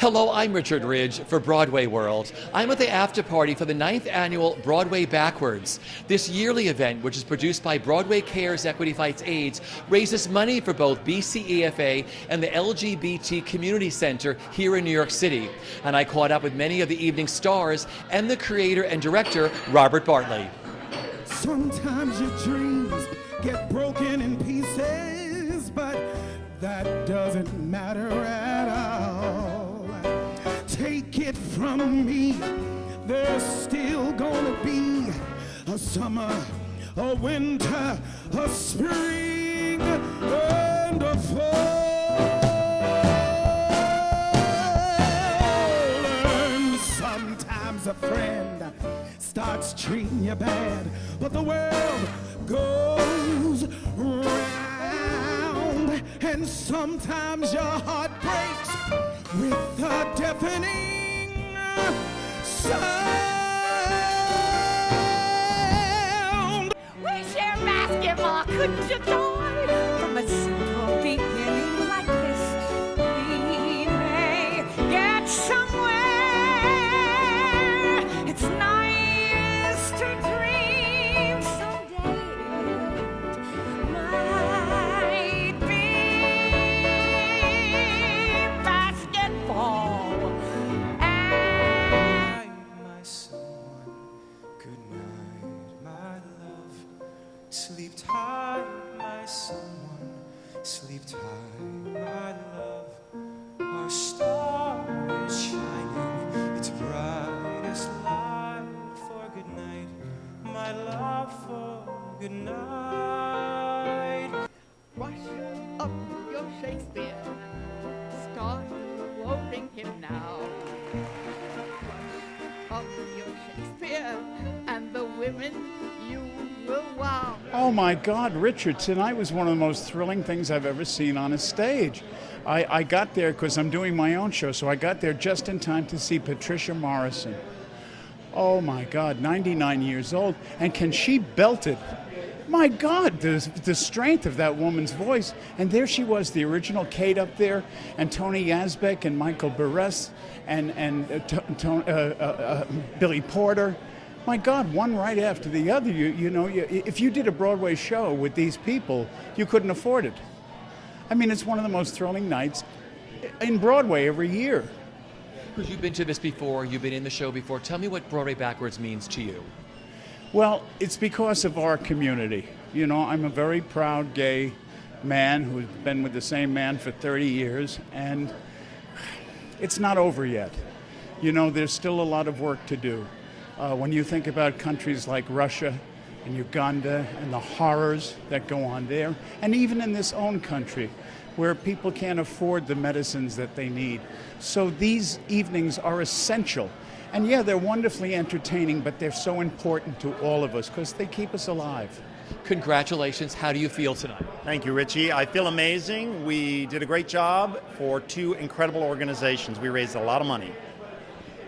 Hello, I'm Richard Ridge for Broadway World. I'm at the after party for the 9th annual Broadway Backwards. This yearly event, which is produced by Broadway Cares Equity Fights AIDS, raises money for both BC EFA and the LGBT Community Center here in New York City. And I caught up with many of the evening stars and the creator and director, Robert Bartley. Sometimes your dreams get broken in pieces, but that doesn't matter at all. Take it from me, there's still gonna be a summer, a winter, a spring, and a fall. And sometimes a friend starts treating you bad, but the world goes round, and sometimes your heart breaks with a deafening sound. We share basketball, couldn't you join? From a simple beginning like this, we may get somewhere. It's nice to dream someday it might be basketball. My someone, good night, my love. Sleep tight, my someone, sleep tight, my love. Our star is shining, its brightest light for good night, my love, for good night. Wash up your Shakespeare, start quoting him now. Wash up your Shakespeare, and the women you will wow. Oh my God, Richard, tonight was one of the most thrilling things I've ever seen on a stage. I got there because I'm doing my own show, so I got there just in time to see Patricia Morrison. Oh my God, 99 years old, and can she belt it? My God, the strength of that woman's voice. And there she was, the original Kate up there, and Tony Yazbek and Michael Buress and Billy Porter. My God, one right after the other. If you did a Broadway show with these people, you couldn't afford it. I mean, it's one of the most thrilling nights in Broadway every year. Because you've been to this before, you've been in the show before. Tell me what Broadway Backwards means to you. Well, it's because of our community. You know, I'm a very proud gay man who's been with the same man for 30 years, and it's not over yet. You know, there's still a lot of work to do. When you think about countries like Russia and Uganda and the horrors that go on there, and even in this own country, where people can't afford the medicines that they need. So these evenings are essential. And yeah, they're wonderfully entertaining, but they're so important to all of us because they keep us alive. Congratulations. How do you feel tonight? Thank you, Richie. I feel amazing. We did a great job for two incredible organizations. We raised a lot of money.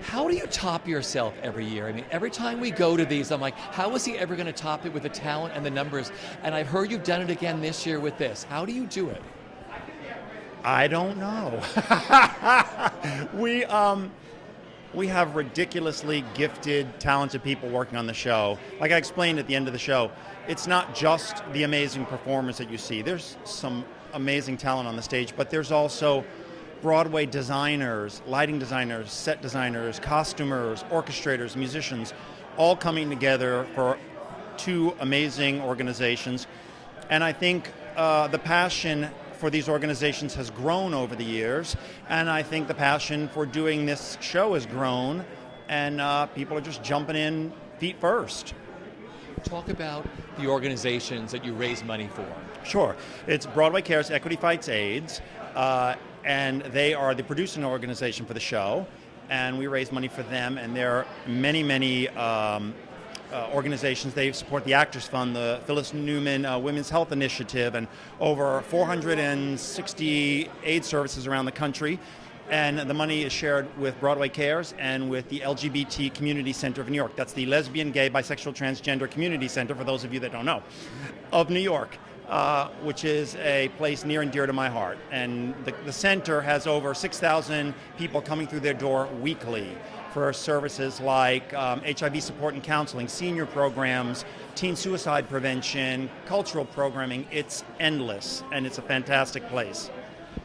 How do you top yourself every year? I mean, every time we go to these, I'm like, how is he ever going to top it with the talent and the numbers? And I've heard you've done it again this year with this. How do you do it? I don't know. We have ridiculously gifted, talented people working on the show. Like I explained at the end of the show, it's not just the amazing performance that you see. There's some amazing talent on the stage, but there's also Broadway designers, lighting designers, set designers, costumers, orchestrators, musicians, all coming together for two amazing organizations. And I think the passion for these organizations has grown over the years, and I think the passion for doing this show has grown, and people are just jumping in feet first. Talk about the organizations that you raise money for. Sure. It's Broadway Cares Equity Fights AIDS, and they are the producing organization for the show, and we raise money for them, and there are many organizations. They support the Actors Fund, the Phyllis Newman Women's Health Initiative, and over 460 AIDS services around the country. And the money is shared with Broadway Cares and with the LGBT Community Center of New York. That's the Lesbian, Gay, Bisexual Transgender Community Center, for those of you that don't know, of New York. which is a place near and dear to my heart. And the center has over 6,000 people coming through their door weekly for services like HIV support and counseling, senior programs, teen suicide prevention, cultural programming. It's endless, and it's a fantastic place.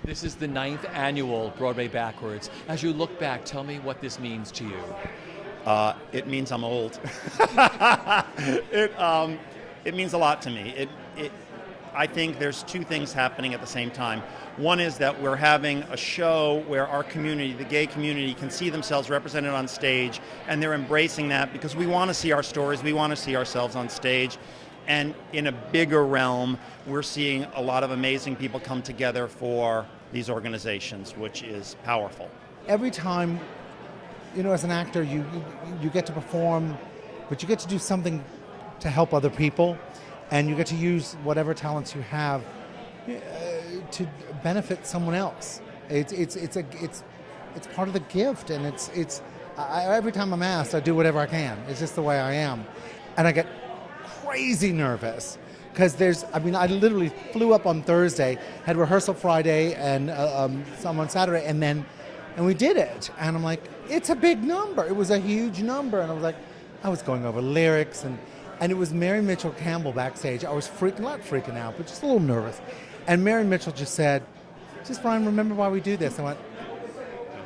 This is the 9th annual Broadway Backwards. As you look back, tell me what this means to you. It means I'm old. It means a lot to me. I think there's two things happening at the same time. One is that we're having a show where our community, the gay community, can see themselves represented on stage, and they're embracing that because we want to see our stories, we want to see ourselves on stage. And in a bigger realm, we're seeing a lot of amazing people come together for these organizations, which is powerful. Every time, as an actor, you get to perform, but you get to do something to help other people, and you get to use whatever talents you have to benefit someone else. It's part of the gift, and every time I'm asked, I do whatever I can. It's just the way I am, and I get crazy nervous because I literally flew up on Thursday, had rehearsal Friday and some on Saturday, and we did it, and I'm like, it's a big number. It was a huge number, and I was going over lyrics, and it was Mary Mitchell Campbell backstage. I was not freaking out, but just a little nervous. And Mary Mitchell just said, Brian, remember why we do this? I went,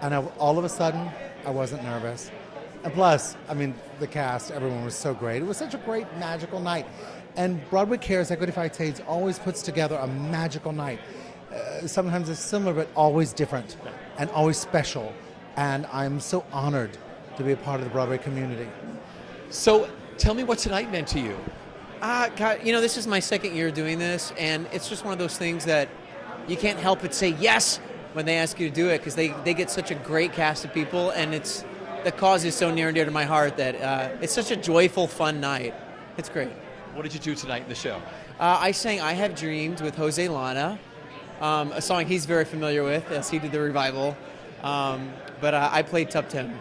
and all of a sudden, I wasn't nervous. And plus, the cast, everyone was so great. It was such a great, magical night. And Broadway Cares, Equity Fights AIDS, always puts together a magical night. Sometimes it's similar, but always different and always special. And I'm so honored to be a part of the Broadway community. So tell me what tonight meant to you. God, this is my second year doing this, and it's just one of those things that you can't help but say yes when they ask you to do it, because they get such a great cast of people, and the cause is so near and dear to my heart that it's such a joyful, fun night. It's great. What did you do tonight in the show? I sang I Have Dreamed with Jose Lana, a song he's very familiar with, as he did the revival. But I played Tup Tim,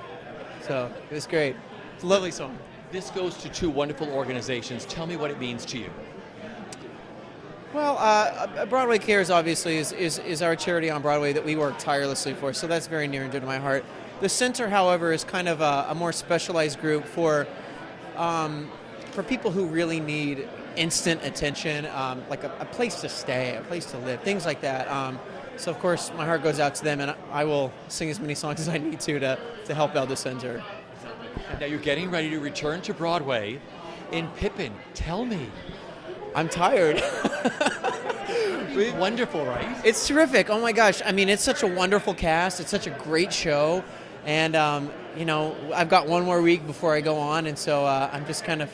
so it was great. It's a lovely song. This goes to two wonderful organizations. Tell me what it means to you. Well, Broadway Cares obviously is our charity on Broadway that we work tirelessly for, so that's very near and dear to my heart. The center, however, is kind of a more specialized group for people who really need instant attention, like a place to stay, a place to live, things like that. So, of course, my heart goes out to them, and I will sing as many songs as I need to help out the center. Now you're getting ready to return to Broadway in Pippin. Tell me. I'm tired. Wonderful, right? It's terrific. Oh my gosh. It's such a wonderful cast. It's such a great show. And, I've got one more week before I go on. And so I'm just kind of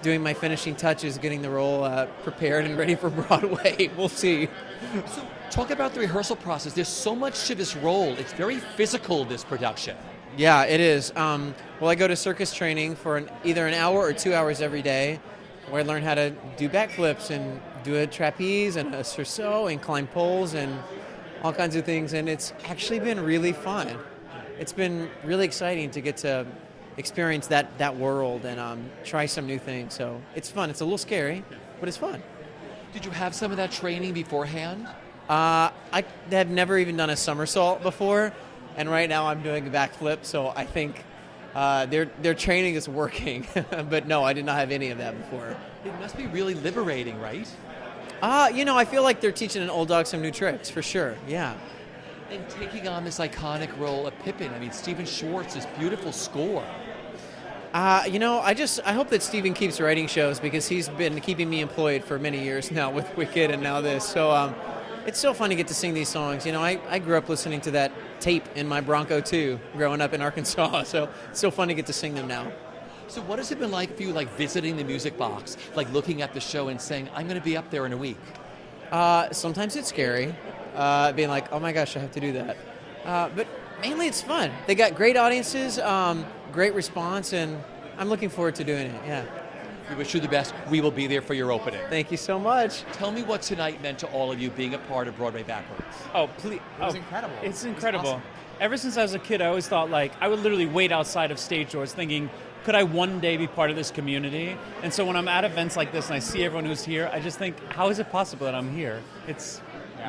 doing my finishing touches, getting the role prepared and ready for Broadway. We'll see. So talk about the rehearsal process. There's so much to this role. It's very physical, this production. Yeah, it is. Well, I go to circus training for either an hour or 2 hours every day, where I learn how to do backflips and do a trapeze and a sursaut and climb poles and all kinds of things. And it's actually been really fun. It's been really exciting to get to experience that world and try some new things. So it's fun. It's a little scary, but it's fun. Did you have some of that training beforehand? I have never even done a somersault before. And right now I'm doing a backflip, so I think their training is working. But no, I did not have any of that before. It must be really liberating, right? I feel like they're teaching an old dog some new tricks, for sure, yeah. And taking on this iconic role of Pippin, Stephen Schwartz's beautiful score. I hope that Stephen keeps writing shows, because he's been keeping me employed for many years now with Wicked and now this. So it's so fun to get to sing these songs. I grew up listening to that tape in my Bronco too, growing up in Arkansas. So it's so fun to get to sing them now. So what has it been like for you, visiting the Music Box, looking at the show and saying, I'm going to be up there in a week? Sometimes it's scary, being like, oh my gosh, I have to do that. But mainly it's fun. They got great audiences, great response, and I'm looking forward to doing it, yeah. We wish you the best. We will be there for your opening. Thank you so much. Tell me what tonight meant to all of you being a part of Broadway Backwards. Oh, please. It was incredible. It's incredible. Awesome. Ever since I was a kid, I always thought, I would literally wait outside of stage doors thinking, could I one day be part of this community? And so when I'm at events like this and I see everyone who's here, I just think, how is it possible that I'm here? It's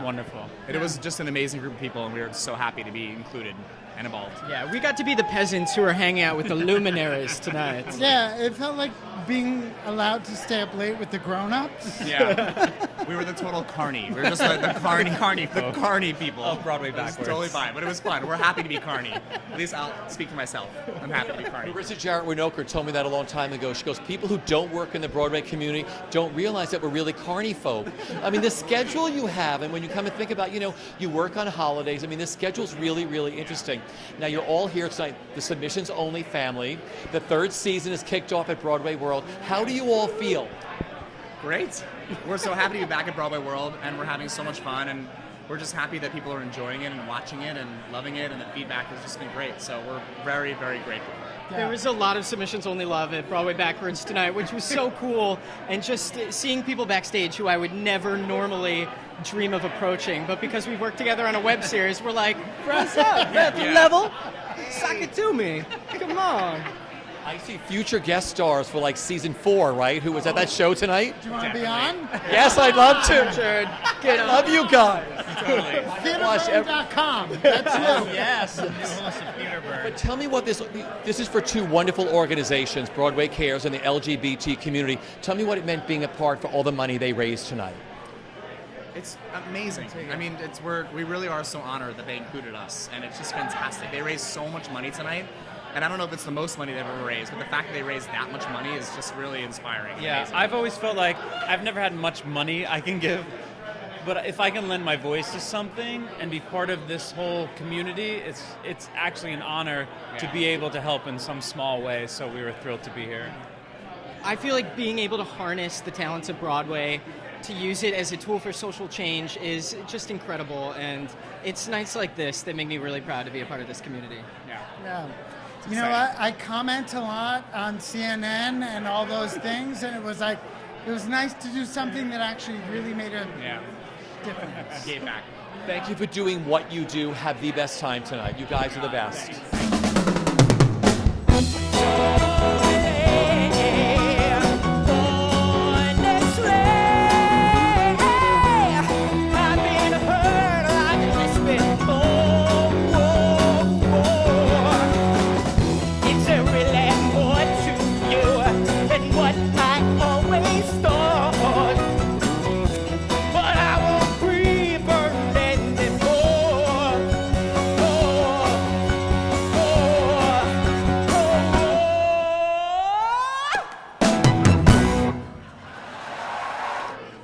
wonderful. It was just an amazing group of people, and we were so happy to be included and involved. Yeah, we got to be the peasants who are hanging out with the luminaries tonight. Yeah, it felt like being allowed to stay up late with the grown-ups. Yeah, we were the total carny. We were just like the carny folk. the carny people. Of Broadway It was Backwards. totally fine, but it was fun. We're happy to be carny. At least I'll speak for myself. I'm happy to be carny. Marissa Jarrett Winokur told me that a long time ago. She goes, people who don't work in the Broadway community don't realize that we're really carny folk. I mean, the schedule you have, and when you come and think about, you work on holidays, I mean, the schedule's really, really interesting. Now, you're all here tonight, the submissions only family. The third season is kicked off at BroadwayWorld. How do you all feel? Great. We're so happy to be back at BroadwayWorld, and we're having so much fun, and we're just happy that people are enjoying it and watching it and loving it, and the feedback has just been great. So we're very, very grateful. There was a lot of submissions only love at Broadway Backwards tonight, which was so cool. And just seeing people backstage who I would never normally dream of approaching. But because we worked together on a web series, we're like, what's up? Level? Suck it to me. Come on. I see future guest stars for like season 4, right? Who was at that show tonight? Do you want to be on? Yes, I'd love to. Richard, I love you guys. Theaterburn.com. That's you. Yes, the new host of Theaterburn. But tell me what this is for two wonderful organizations, Broadway Cares and the LGBT community. Tell me what it meant being a part for all the money they raised tonight. It's amazing. I mean, we really are so honored that they included us, and it's just fantastic. They raised so much money tonight, and I don't know if it's the most money they've ever raised, but the fact that they raised that much money is just really inspiring. Yeah, amazing. I've always felt like I've never had much money I can give, but if I can lend my voice to something and be part of this whole community, it's actually an honor to be able to help in some small way, so we were thrilled to be here. I feel like being able to harness the talents of Broadway to use it as a tool for social change is just incredible, and it's nights like this that make me really proud to be a part of this community. Yeah. You know what? I comment a lot on CNN and all those things, and it was nice to do something that actually really made a difference. Gave back. Thank you for doing what you do. Have the best time tonight. You guys are the best.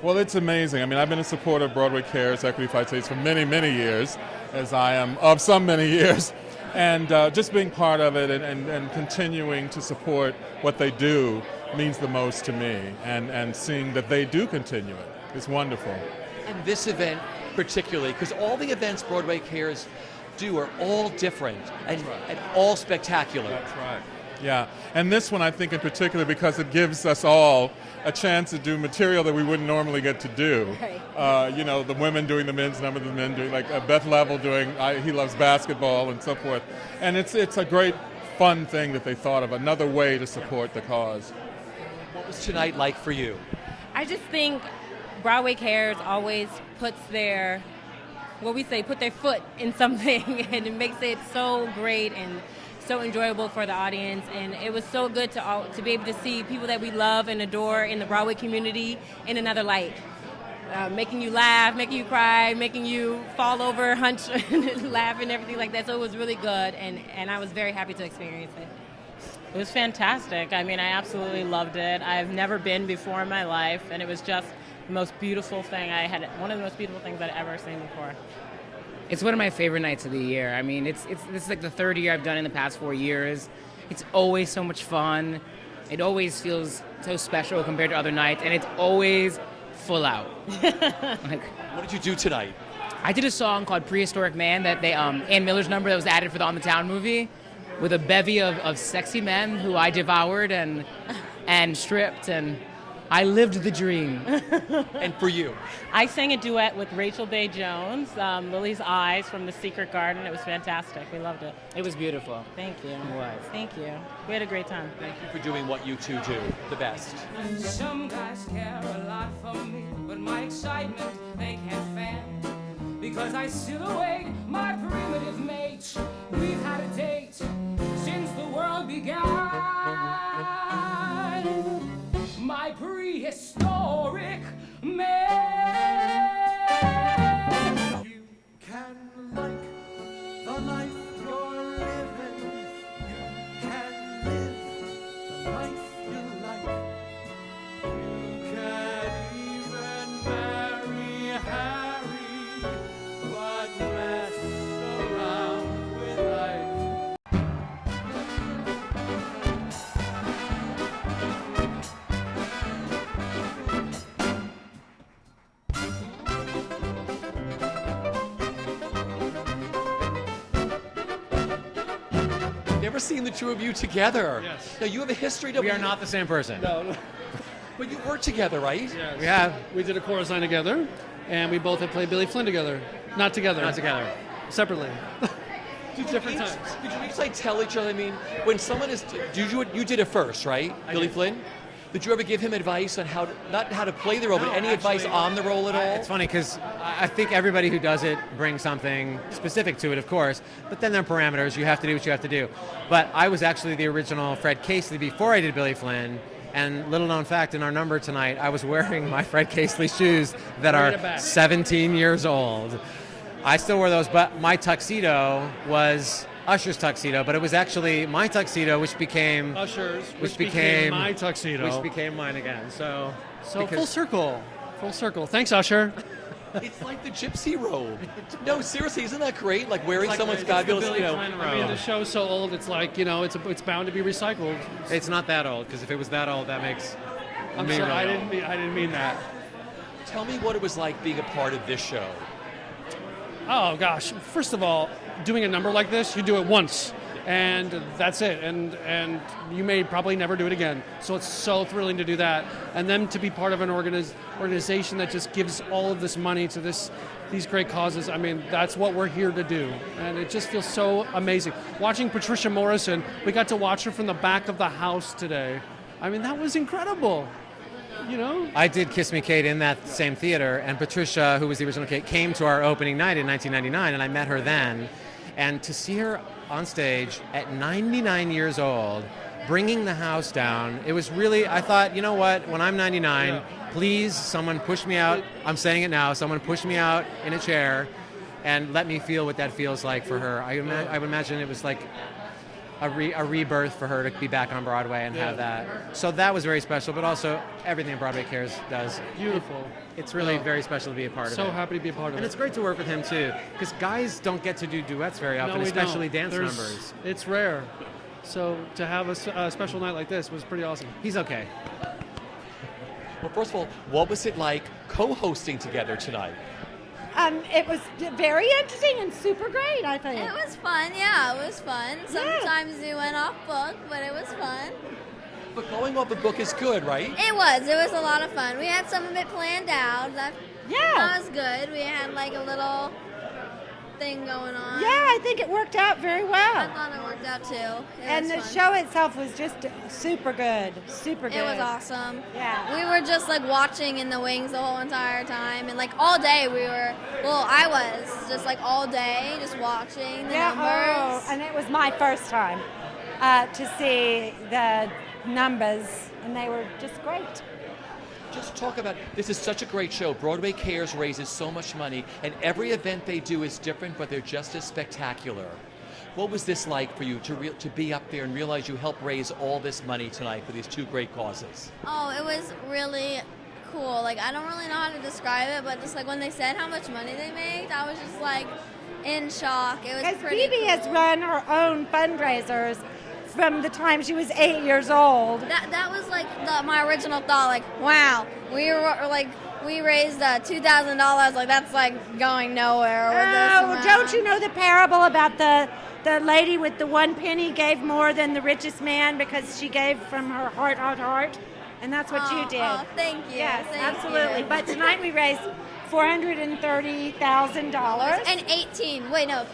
Well, it's amazing. I mean, I've been a supporter of Broadway Cares, Equity Fights AIDS for many, many years, as I am of some many years. And just being part of it and continuing to support what they do means the most to me. And seeing that they do continue it is wonderful. And this event particularly, because all the events Broadway Cares do are all different and all spectacular. That's right. Yeah, and this one I think in particular because it gives us all a chance to do material that we wouldn't normally get to do. You know, the women doing the men's number, the men doing, like Beth Level doing He Loves Basketball and so forth. And it's a great fun thing that they thought of, another way to support the cause. What was tonight like for you? I just think Broadway Cares always puts their, put their foot in something and it makes it so great and so enjoyable for the audience, and it was so good to be able to see people that we love and adore in the Broadway community in another light, making you laugh, making you cry, making you fall over, hunch, and laugh and everything like that. So it was really good, and I was very happy to experience it. It was fantastic. I mean, I absolutely loved it. I've never been before in my life, and it was just the most beautiful thing. One of the most beautiful things I'd ever seen before. It's one of my favorite nights of the year. I mean, this is like the third year I've done it in the past 4 years. It's always so much fun. It always feels so special compared to other nights, and it's always full out. What did you do tonight? I did a song called Prehistoric Man that Ann Miller's number that was added for the On the Town movie with a bevy of sexy men who I devoured and stripped, and I lived the dream. And for you? I sang a duet with Rachel Day Jones, Lily's Eyes from The Secret Garden. It was fantastic. We loved it. It was beautiful. Thank you. It was. Thank you. We had a great time. Thank you for doing what you two do the best. Some guys care a lot for me, but my excitement they can't fan. Because I still await my primitive mate. We've had a date since the world began. My prehistoric man. You can like the life you're living. You can live the life you like. You can even marry Harry, but mess around with life. Never seen the two of you together. Yes. Now, you have a history to... We are not the same person. No. But you work together, right? Yes. We have. We did a chorus line together, and we both have played Billy Flynn together. Not together. Not together. Separately. Two different times. times. Did you each like tell each other? I mean, when someone is, you did it first, right, Billy Flynn? Did you ever give him advice on how to, not how to play the role, but any advice on the role at all? It's funny because I think everybody who does it brings something specific to it, of course, but then there are parameters. You have to do what you have to do. But I was actually the original Fred Casely before I did Billy Flynn. And little known fact, in our number tonight, I was wearing my Fred Casely shoes that are 17 years old. I still wear those, but my tuxedo was Usher's tuxedo, but it was actually my tuxedo, which became Usher's, which became my tuxedo, which became mine again. So full circle. Thanks, Usher. It's like the gypsy robe. No, seriously, isn't that great? Like wearing It's like someone's the fabulous, Billy you know. Flynn robe. I mean, the show's so old. It's like it's bound to be recycled. It's not that old, because if it was that old, that makes. I'm me sorry, really I didn't mean that. Tell me what it was like being a part of this show. Oh gosh! First of all, doing a number like this, you do it once, and that's it. And you may probably never do it again. So it's so thrilling to do that, and then to be part of an organization that just gives all of this money to these great causes. I mean, that's what we're here to do, and it just feels so amazing. Watching Patricia Morrison, we got to watch her from the back of the house today. I mean, that was incredible. You know? I did Kiss Me Kate in that same theater, and Patricia, who was the original Kate, came to our opening night in 1999, and I met her then. And to see her on stage at 99 years old, bringing the house down, it was really, I thought, you know what, when I'm 99, please, someone push me out, I'm saying it now, someone push me out in a chair and let me feel what that feels like for her. I would imagine it was like a rebirth for her to be back on Broadway and have that. So that was very special, but also everything Broadway Cares does. Beautiful. It's really very special to be a part of it. So happy to be a part of it. And it's great to work with him too, because guys don't get to do duets very often, especially dance numbers. It's rare. So to have a special night like this was pretty awesome. He's okay. Well, first of all, what was it like co-hosting together tonight? It was very interesting and super great, I think. It was fun, yeah, it was fun. Sometimes you went off book, but it was fun. But going off the book is good, right? It was a lot of fun. We had some of it planned out. That was good. We had like a little thing going on. Yeah, I think it worked out very well. I thought it worked out too. And the show itself was just super good. Super good. It was awesome. Yeah. We were just like watching in the wings the whole entire time. And like all day I was just like all day just watching the numbers. And it was my first time to see the numbers, and they were just great. Just talk about, this is such a great show. Broadway Cares raises so much money, and every event they do is different, but they're just as spectacular. What was this like for you to be up there and realize you helped raise all this money tonight for these two great causes? Oh, it was really cool. Like, I don't really know how to describe it, but just like when they said how much money they made, I was just like in shock. It was pretty Phoebe cool. has run her own fundraisers from the time she was 8 years old. That was like my original thought. Like, wow, we raised $2,000. Like that's like going nowhere with this amount. Don't you know the parable about the lady with the 1 penny gave more than the richest man because she gave from her heart? And that's what you did. Oh, thank you. Yes, thank absolutely. you. But tonight we raised $430,000. And 18. Wait, no, it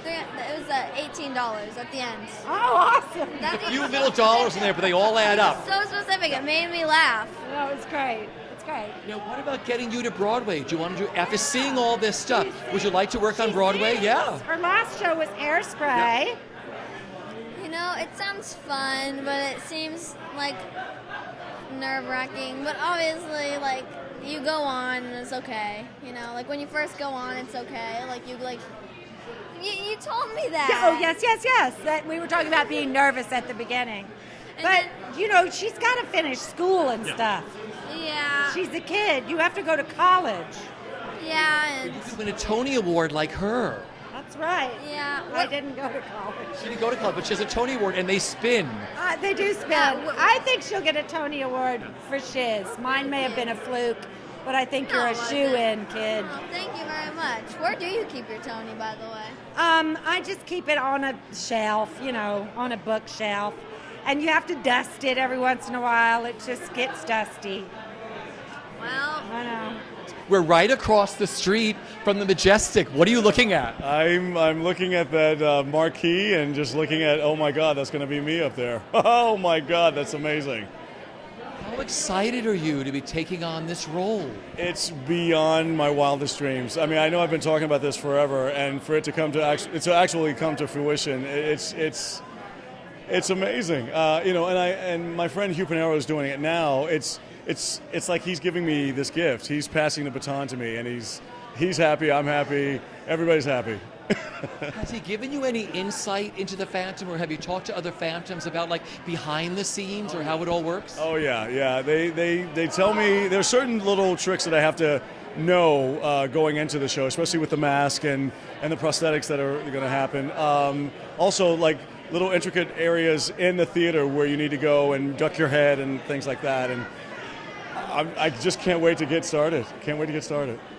was $18 at the end. Oh, awesome. A few little dollars in there, but they all add up. So specific. It made me laugh. No, it's great. It's great. Now, what about getting you to Broadway? Do you want to do, after seeing all this stuff, would you like to work on Broadway? Yeah. Her last show was Hairspray. You know, it sounds fun, but it seems like nerve-wracking. But obviously, like, you go on and it's okay. You know, like when you first go on, it's okay. Like you told me that. Yeah, oh, yes. That we were talking about being nervous at the beginning. But, you know, she's got to finish school and stuff. Yeah. She's a kid. You have to go to college. Yeah. You could win a Tony Award like her. That's right. Yeah. I didn't go to college. She didn't go to college, but she has a Tony Award, and they spin. They do spin. I think she'll get a Tony Award for Shiz. Mine may have been a fluke, but I think you're a shoe-in, kid. Oh, thank you very much. Where do you keep your Tony, by the way? I just keep it on a shelf, you know, on a bookshelf. And you have to dust it every once in a while. It just gets dusty. Well, I know. We're right across the street from the Majestic. What are you looking at? I'm looking at that marquee and just looking at, oh my God, that's going to be me up there. Oh my God, that's amazing. How excited are you to be taking on this role? It's beyond my wildest dreams. I mean, I know I've been talking about this forever, and for it to actually come to fruition, it's amazing. You know, and my friend Hugh Panero is doing it now. It's like he's giving me this gift. He's passing the baton to me, and he's happy. I'm happy. Everybody's happy. Has he given you any insight into the Phantom, or have you talked to other Phantoms about like behind the scenes or how it all works? Oh yeah. They tell me there's certain little tricks that I have to know going into the show, especially with the mask and the prosthetics that are going to happen. Also, like little intricate areas in the theater where you need to go and duck your head and things like that. And I just can't wait to get started.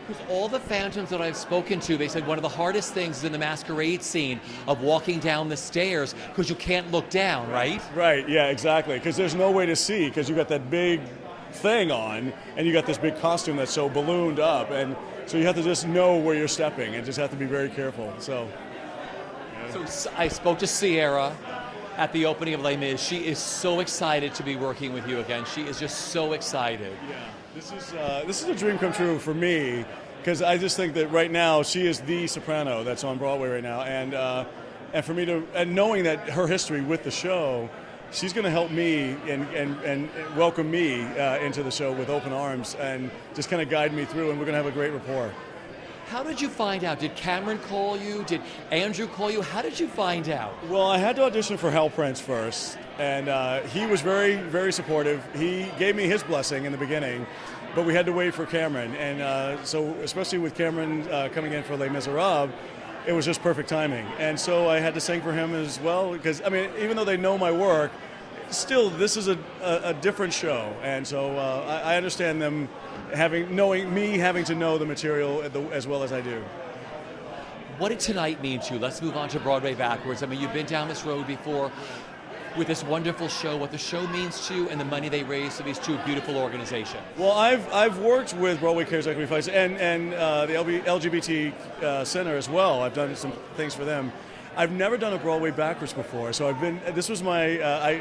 Because all the Phantoms that I've spoken to, they said one of the hardest things is in the masquerade scene of walking down the stairs because you can't look down, right? Right, yeah, exactly. Because there's no way to see because you got that big thing on and you got this big costume that's so ballooned up. And so you have to just know where you're stepping and just have to be very careful. So I spoke to Sierra at the opening of Les Mis. She is so excited to be working with you again. She is just so excited. Yeah, this is a dream come true for me because I just think that right now she is the soprano that's on Broadway right now, and for me to knowing that her history with the show, she's going to help me and welcome me into the show with open arms and just kind of guide me through, and we're going to have a great rapport. How did you find out? Did Cameron call you? Did Andrew call you? How did you find out? Well, I had to audition for Hal Prince first, and he was very, very supportive. He gave me his blessing in the beginning, but we had to wait for Cameron. And so especially with Cameron coming in for Les Miserables, it was just perfect timing. And so I had to sing for him as well, because, I mean, even though they know my work, still, this is a different show. And so I understand them having to know the material as well as I do. What did tonight mean to you? Let's move on to Broadway Backwards. I mean, you've been down this road before with this wonderful show, what the show means to you and the money they raise to these two beautiful organizations. Well, I've worked with Broadway Cares Equity Fights and the LGBT Center as well. I've done some things for them. I've never done a Broadway Backwards before, so this was my,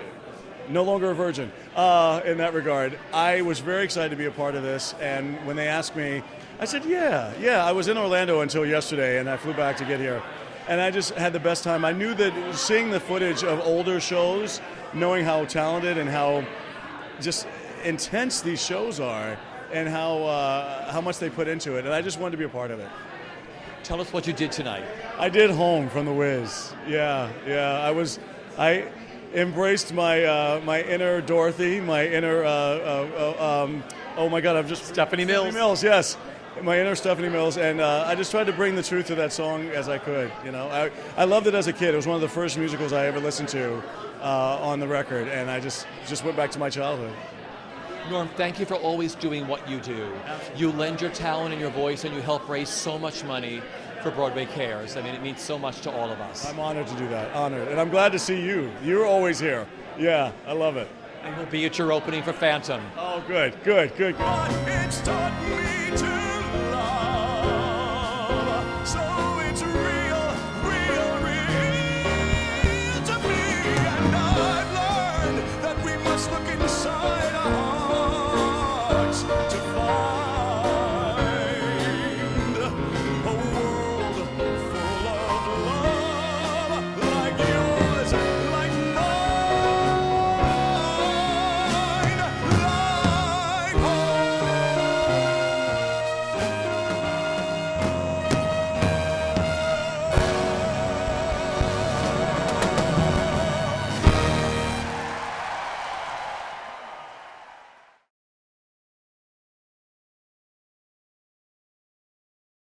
no longer a virgin in that regard. I was very excited to be a part of this, and when they asked me, I said, yeah. I was in Orlando until yesterday, and I flew back to get here. And I just had the best time. I knew that seeing the footage of older shows, knowing how talented and how just intense these shows are, and how much they put into it, and I just wanted to be a part of it. Tell us what you did tonight. I did Home from The Wiz. Yeah. I embraced my inner Dorothy, my inner oh my God, Stephanie Mills. Stephanie Mills, yes, my inner Stephanie Mills, and I just tried to bring the truth to that song as I could. You know, I loved it as a kid. It was one of the first musicals I ever listened to on the record, and I just went back to my childhood. Norm, thank you for always doing what you do. Absolutely. You lend your talent and your voice, and you help raise so much money for Broadway Cares. I mean, it means so much to all of us. I'm honored to do that, honored. And I'm glad to see you. You're always here. Yeah, I love it. And we'll be at your opening for Phantom. Oh, good, good, good, good. It's taught me to